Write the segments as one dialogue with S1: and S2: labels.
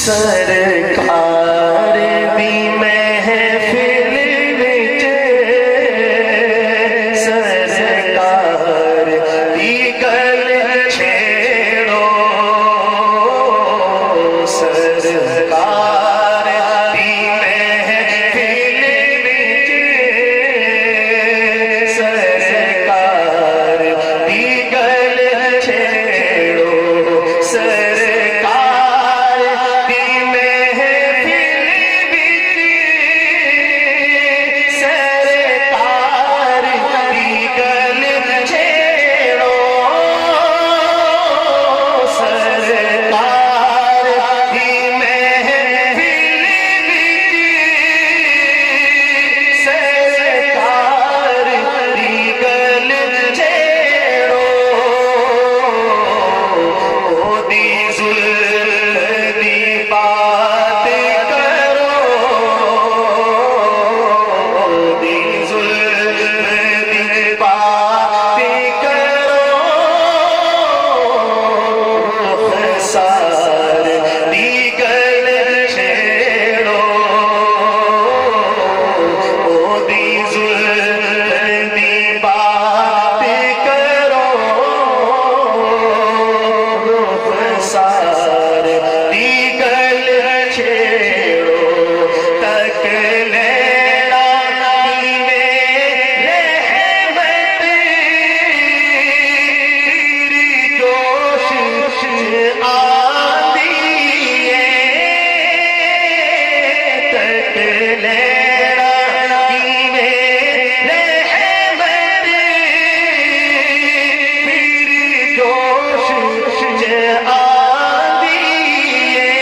S1: سرکار دی محفل وچ سرکار دی گل چھیڑو سرکار دی محفل وچ سرکار دی گل چھیڑو سرکار دی محفل وچ سرکار دی گل چھیڑو سرکار دی محفل وچ سرکار دی گل چھیڑو دی ظلم دی بات کرو دی ظلم دی بات کرو خسار دی گل چھیڑو دی ظلم دی بات کرو خسار دی گل چھیڑو تک لینا رحمت تیری جوش آندی ہے تک لینا رحمت تیری جوش آندی ہے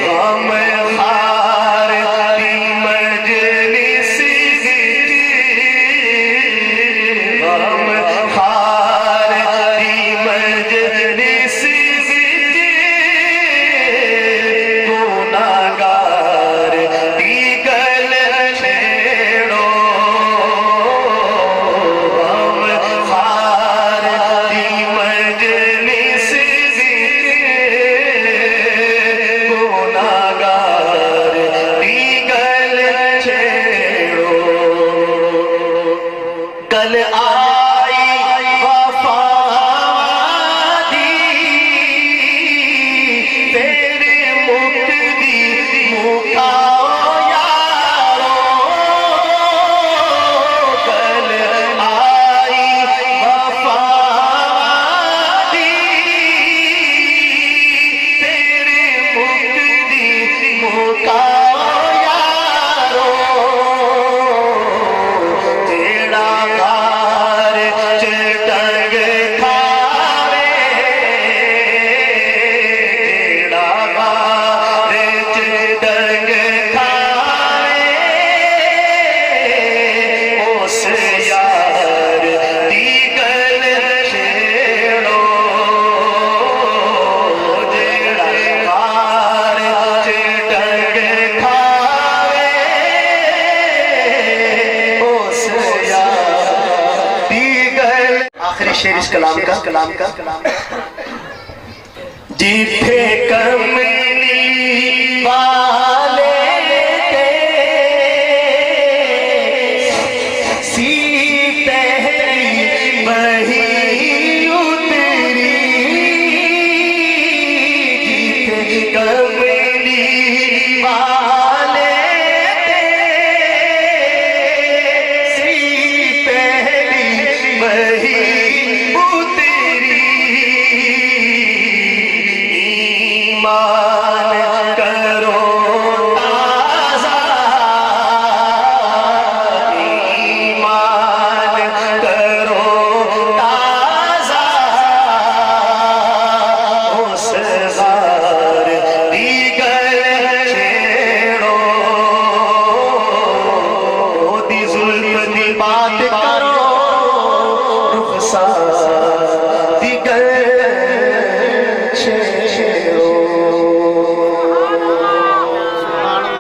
S1: غم خار دی مجلس وچ غم خار دی مجلس وچ گناہگار دی گل چھیڑو غم خار دی مجلس وچ گناہگار دی گل چھیڑو کل آئی وفا دی پھر مکدی مکاؤ یارو کل آئی وفا دی پھر مکدی مکاؤ یارو جیڑا غار چ ٹنگ کھاوے جیڑا غار چ ٹنگ کھاوے اس یار دی گل چھیڑو جیڑا غار چ ٹنگ کھاوے اس یار دی گل آخری شعر اس کلام کا جتھے کملی والے تھے سی پہلی وہی اتری جتھے کملی والے تھے سی پہلی وہی اتری ایمان کرو تازہ ایمان کرو تازہ اس غار دی گل چھیڑو دی ظلم دی بات